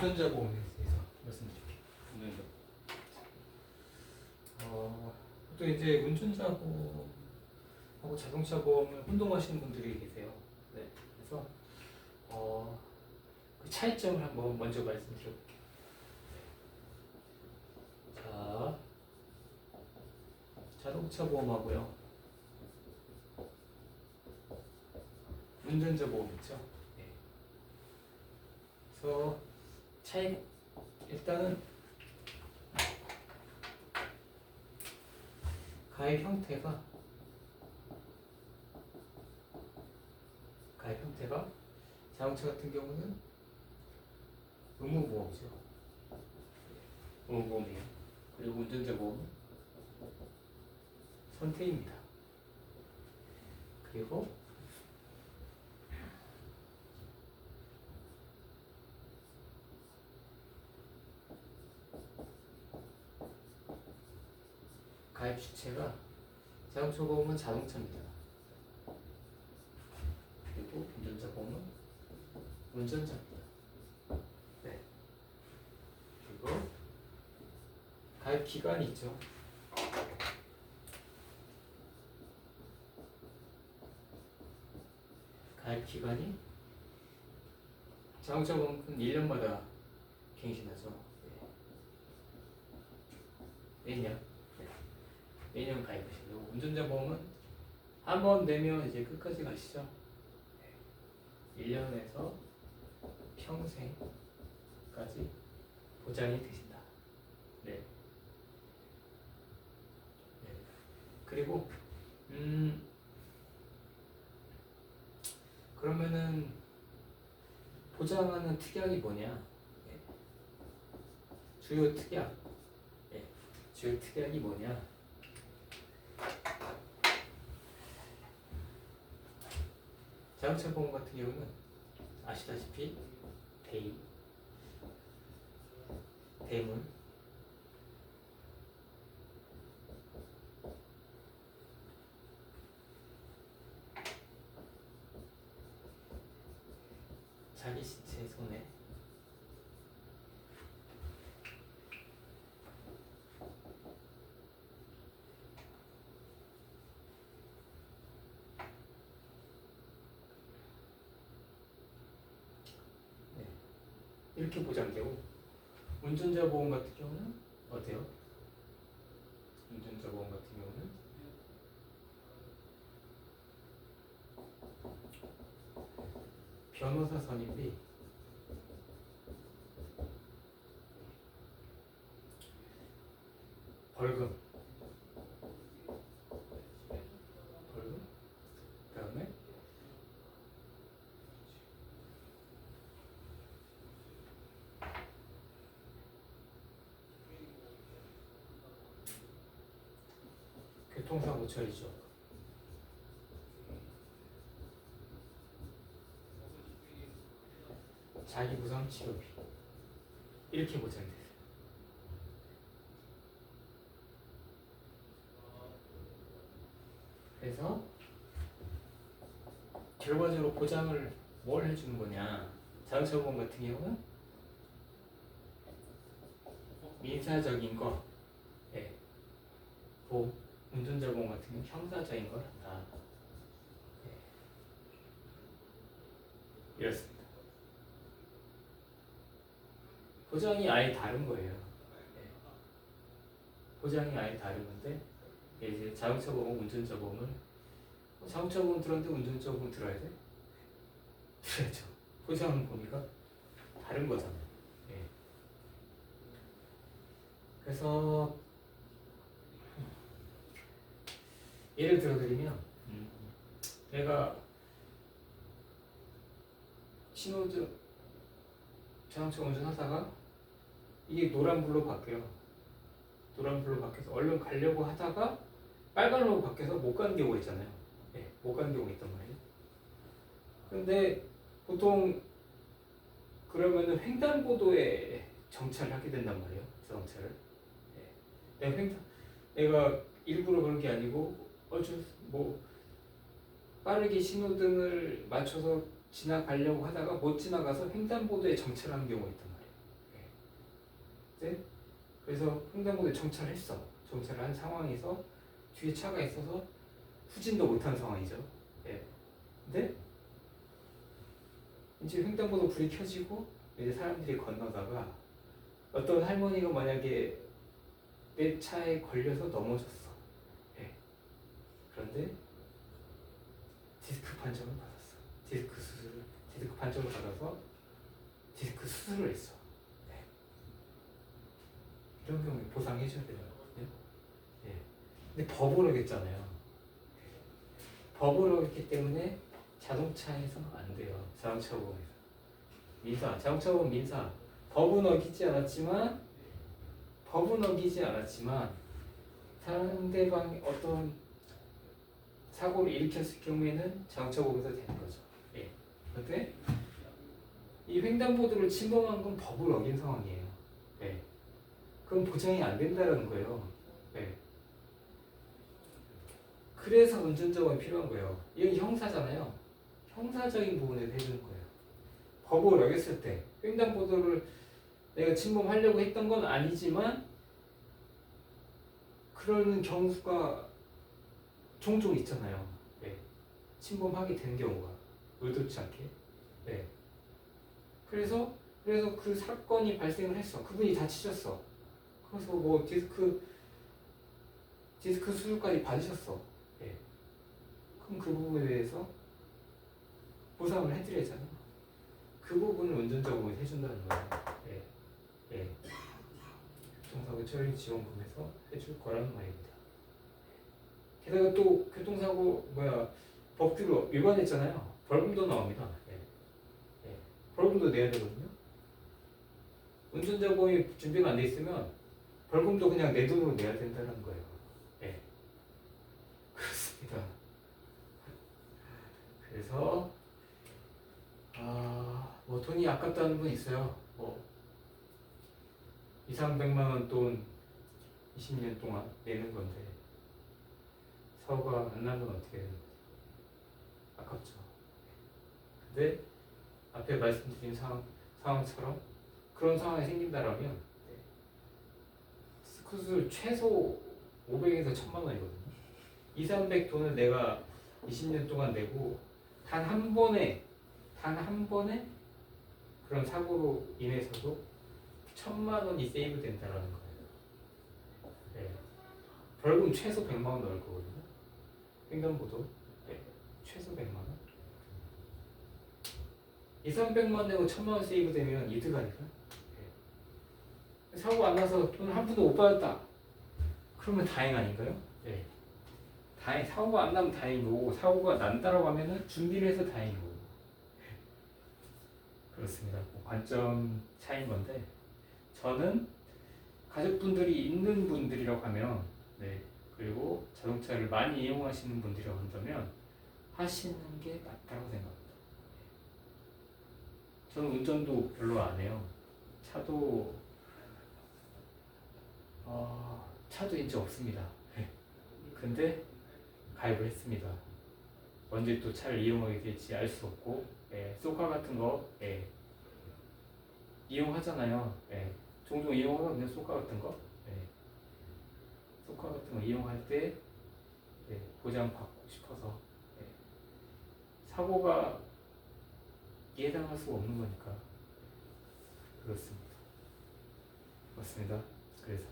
운전자 보험에 대해서 말씀드릴게요. 운전자. 보통 이제 운전자 보험하고 자동차 보험을 혼동하시는 분들이 계세요. 네. 그래서 그 차이점을 한번 먼저 말씀드려볼게요. 자, 자동차 보험하고요. 운전자 보험 있죠. 네. 그래서 차이 일단은 가입 형태가 자동차 같은 경우는 의무보험이죠. 의무보험이에요. 그리고 운전자 보험은 선택입니다. 그리고 가입 주체가 자동차 보험은 자동차입니다. 그리고 운전자 보험은 운전자입니다. 네. 그리고 가입 기간이 있죠. 가입 기간이 자동차 보험은 1년마다 갱신하죠. 네. 매년. 네. 매년 가입하시고 운전자 보험은 한 번 내면 이제 끝까지 가시죠. 네. 1년에서 평생까지 보장이 되신다. 네. 네. 그리고 그러면은 보장하는 특약이 뭐냐? 네. 주요 특약. 네. 주요 특약이 뭐냐? 자동차 보험 같은 경우는 아시다시피 대물, 자기 신체 손해, 네. 이렇게 보장되고 운전자 보험 같은 경우는 어때요? 운전자 보험 같은 경우는 변호사 선임비, 벌금, 그다음에 교통사고 처리죠. 자기 부상 치료비 이렇게 보장돼요. 그래서 결과적으로 보장을 뭘 해주는 거냐? 자동차 보험 같은 경우는 민사적인 거, 네. 보험, 운전자 보험 같은 경우는 형사적인 걸 한다. 네. 이렇습니다. 보장이 아예 다른 거예요. 네. 보장이 아예 다른 건데 이제 자동차 보험, 운전자 보험을 자동차 보험 들었는데 운전자 보험 들어야 돼? 들어야죠. 보장 범위가 다른 거잖아요. 네. 그래서 예를 들어드리면 내가 신호등 자동차 운전하다가 이게 노란불로 바뀌어요. 노란불로 바뀌어서 얼른 가려고 하다가 빨간불로 바뀌어서 못 가는 경우가 있잖아요. 네, 못 가는 경우가 있단 말이에요. 근데 보통 그러면은 횡단보도에 정차를 하게 된단 말이에요. 자동차를. 네. 내가 일부러 그런 게 아니고 빠르게 신호등을 맞춰서 지나가려고 하다가 못 지나가서 횡단보도에 정차를 하는 경우가 있단 말이에요. 네? 그래서 횡단보도에 정차를 했어. 정차를 한 상황에서 뒤에 차가 있어서 후진도 못한 상황이죠. 예. 근데 이제 횡단보도 불이 켜지고 이제 사람들이 건너다가 어떤 할머니가 만약에 내 차에 걸려서 넘어졌어. 예. 그런데 디스크 판정을 받았어. 디스크 판정을 받아서 디스크 수술을 했어. 예. 이런 경우에 보상해줘야 되거든요. 예. 근데 법으로 했잖아요. 법으로 했기 때문에 자동차에서는 안 돼요. 자동차보험에서. 자동차보험 민사. 법은 어기지 않았지만 상대방이 어떤 사고를 일으켰을 경우에는 자동차보험에서 되는 거죠. 예. 그런데 이 횡단보도를 침범한 건 법을 어긴 상황이에요. 예. 그건 보장이 안 된다는 거예요. 예. 그래서 운전자원이 필요한 거예요. 이건 형사잖아요. 형사적인 부분에서 해주는 거예요. 법을 어겼을 때 횡단보도를 내가 침범하려고 했던 건 아니지만 그러는 경우가 종종 있잖아요. 네. 침범하게 되는 경우가 의도치 않게. 네. 그래서 그 사건이 발생을 했어. 그분이 다치셨어. 그래서 뭐 디스크 수술까지 받으셨어. 네. 그럼 그 부분에 대해서 보상을 해드려야잖아요. 그 부분을 운전자보험이 해준다는 거예요. 예. 예. 교통사고 처리 지원금에서 해줄 거라는 말입니다. 게다가 또 교통사고 법규로 위반했잖아요. 벌금도 나옵니다. 예. 예. 벌금도 내야 되거든요. 운전자보험이 준비가 안 돼 있으면 벌금도 그냥 내 돈으로 내야 된다는 거예요. 예. 그렇습니다. 그래서 뭐 돈이 아깝다는 분 있어요. 뭐 2, 300만 원 돈 20년 동안 내는 건데 사고가 안 나면 어떻게 되는 거죠? 아깝죠. 근데 앞에 말씀드린 상황처럼 그런 상황이 생긴다라면 스쿠스 최소 500에서 1000만 원이거든요. 2, 300 돈을 내가 20년 동안 내고 단 한 번에 그런 사고로 인해서도 1000만 원이 세이브 된다라는 거예요. 네. 벌금 최소 100만 원 넣을 거거든요. 횡단보도 네. 최소 100만 원. 2, 300만 내고 1000만 원 세이브 되면 이득 아닐까? 네. 사고 안 나서 돈 한 푼도 못 받았다. 그러면 다행 아닌가요? 네. 사고가 안 나면 다행이고 사고가 난다라고 하면은 준비를 해서 다행이고. 그렇습니다. 관점 차이인 건데 저는 가족분들이 있는 분들이라고 하면 그리고 자동차를 많이 이용하시는 분들이라고 한다면 하시는 게 맞다고 생각합니다. 저는 운전도 별로 안 해요. 차도 이제 없습니다. 근데 가입을 했습니다. 언제 또 차를 이용하게 될지 알 수 없고 쏘카 같은 거 이용하잖아요. 종종 이용하거든요. 쏘카 같은 거. 쏘카 같은 거 이용할 때 보장받고 싶어서 사고가 예상할 수가 없는 거니까 그렇습니다. 맞습니다. 그래서